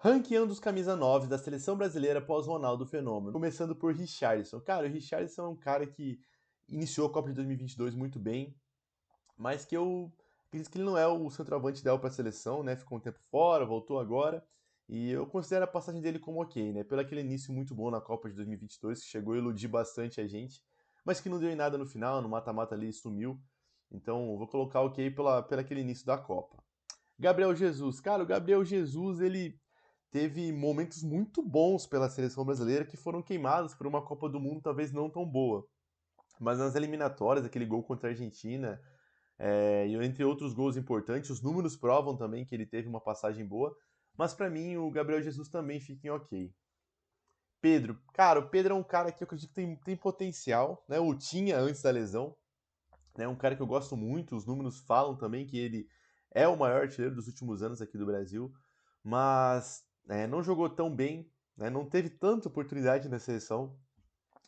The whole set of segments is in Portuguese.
Ranqueando os camisa 9 da seleção brasileira após Ronaldo Fenômeno. Começando por Richarlison. Cara, o Richarlison é um cara que iniciou a Copa de 2022 muito bem, mas que eu acredito que ele não é o centroavante ideal para a seleção, né? Ficou um tempo fora, voltou agora. E eu considero a passagem dele como ok, né? Pelo aquele início muito bom na Copa de 2022, que chegou a iludir bastante a gente, mas que não deu em nada no final, no mata-mata ali sumiu. Então, eu vou colocar ok pelo aquele início da Copa. Gabriel Jesus. Cara, o Gabriel Jesus, ele teve momentos muito bons pela seleção brasileira que foram queimados por uma Copa do Mundo talvez não tão boa. Mas nas eliminatórias, aquele gol contra a Argentina, e entre outros gols importantes, os números provam também que ele teve uma passagem boa. Mas pra mim, o Gabriel Jesus também fica em ok. Pedro. Cara, o Pedro é um cara que eu acredito que tem potencial, né? Ou tinha antes da lesão. Né? Um cara que eu gosto muito, os números falam também que ele é o maior artilheiro dos últimos anos aqui do Brasil, mas não jogou tão bem, né? Não teve tanta oportunidade na seleção,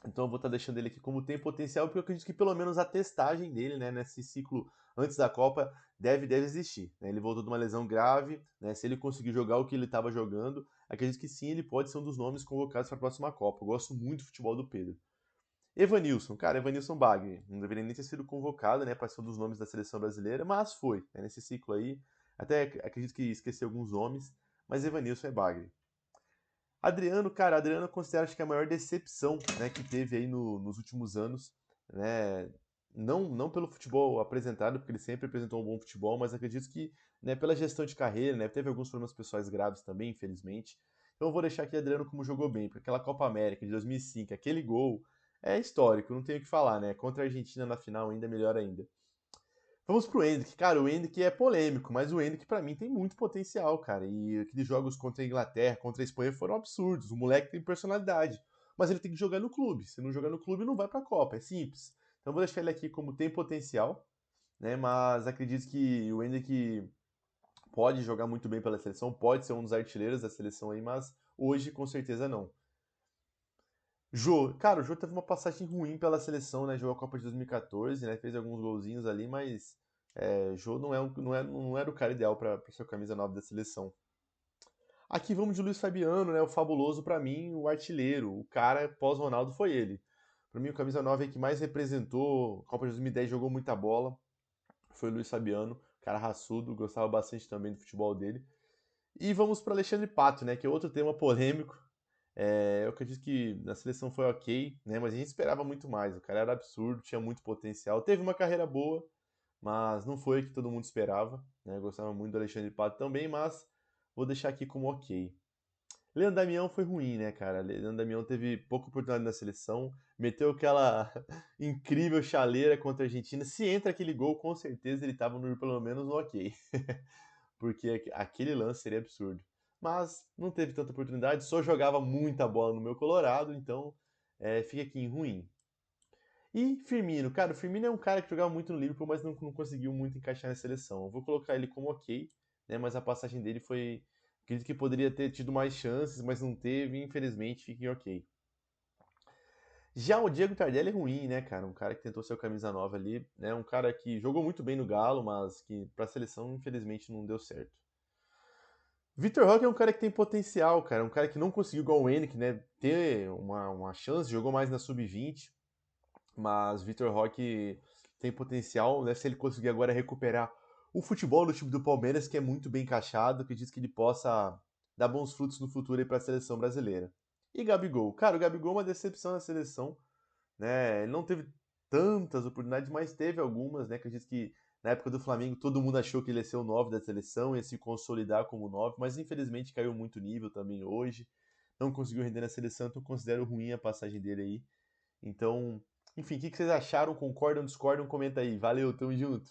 então eu vou estar deixando ele aqui como tem potencial, porque eu acredito que pelo menos a testagem dele, né, nesse ciclo antes da Copa deve existir. Né? Ele voltou de uma lesão grave, né? Se ele conseguir jogar o que ele estava jogando, acredito que sim, ele pode ser um dos nomes convocados para a próxima Copa. Eu gosto muito do futebol do Pedro. Evanilson, cara, Evanilson Bagre, não deveria nem ter sido convocado, né, para ser um dos nomes da seleção brasileira, mas foi, né, nesse ciclo aí. Até acredito que esqueci alguns nomes, mas Evanilson é Bagre. Adriano, cara, Adriano eu considero acho que a maior decepção, né, que teve aí nos últimos anos, né, não pelo futebol apresentado, porque ele sempre apresentou um bom futebol, mas acredito que, né, pela gestão de carreira, né, teve alguns problemas pessoais graves também, infelizmente. Então eu vou deixar aqui Adriano como jogou bem, porque aquela Copa América de 2005, aquele gol é histórico, não tenho o que falar, né? Contra a Argentina na final ainda é melhor ainda. Vamos pro Endrick. Cara, o Endrick é polêmico, mas o Endrick pra mim tem muito potencial, cara. E aqueles jogos contra a Inglaterra, contra a Espanha foram absurdos. O moleque tem personalidade, mas ele tem que jogar no clube. Se não jogar no clube, não vai pra Copa. É simples. Então vou deixar ele aqui como tem potencial, né? Mas acredito que o Endrick pode jogar muito bem pela seleção, pode ser um dos artilheiros da seleção aí, mas hoje com certeza não. Jô, cara, o Jô teve uma passagem ruim pela seleção, né? Jogou a Copa de 2014, né? Fez alguns golzinhos ali, mas Jô não era o cara ideal para ser o camisa 9 da seleção. Aqui vamos de Luiz Fabiano, né? O fabuloso pra mim, o artilheiro, o cara pós-Ronaldo foi ele. Pra mim, o camisa 9 é que mais representou, a Copa de 2010 jogou muita bola, foi o Luiz Fabiano, cara raçudo, gostava bastante também do futebol dele. E vamos para Alexandre Pato, né? Que é outro tema polêmico. Eu acredito que na seleção foi ok, né? Mas a gente esperava muito mais. O cara era absurdo, tinha muito potencial. Teve uma carreira boa, mas não foi o que todo mundo esperava. Né? Eu gostava muito do Alexandre Pato também, mas vou deixar aqui como ok. Leandro Damião foi ruim, né, cara? Leandro Damião teve pouca oportunidade na seleção, meteu aquela incrível chaleira contra a Argentina. Se entra aquele gol, com certeza ele estava pelo menos no ok. Porque aquele lance seria absurdo. Mas não teve tanta oportunidade, só jogava muita bola no meu Colorado, então fica aqui em ruim. E Firmino, cara, o Firmino é um cara que jogava muito no Liverpool, mas não conseguiu muito encaixar na seleção. Eu vou colocar ele como ok, né, mas a passagem dele foi. Acredito que poderia ter tido mais chances, mas não teve, infelizmente fica em ok. Já o Diego Tardelli é ruim, né, cara? Um cara que tentou ser o camisa nova ali, né? Um cara que jogou muito bem no Galo, mas que pra seleção infelizmente não deu certo. Vitor Roque é um cara que tem potencial, cara. Um cara que não conseguiu, igual o Henrique, né? Ter uma chance, jogou mais na sub-20. Mas Vitor Roque tem potencial, né? Se ele conseguir agora recuperar o futebol do time do Palmeiras, que é muito bem encaixado, que diz que ele possa dar bons frutos no futuro aí para a seleção brasileira. E Gabigol? Cara, o Gabigol é uma decepção na seleção, né? Ele não teve tantas oportunidades, mas teve algumas, né? Acredito que na época do Flamengo todo mundo achou que ele ia ser o 9 da seleção, ia se consolidar como 9, mas infelizmente caiu muito nível também hoje. Não conseguiu render na seleção, então considero ruim a passagem dele aí. Então, enfim, o que vocês acharam? Concordam, discordam? Comenta aí. Valeu, tamo junto.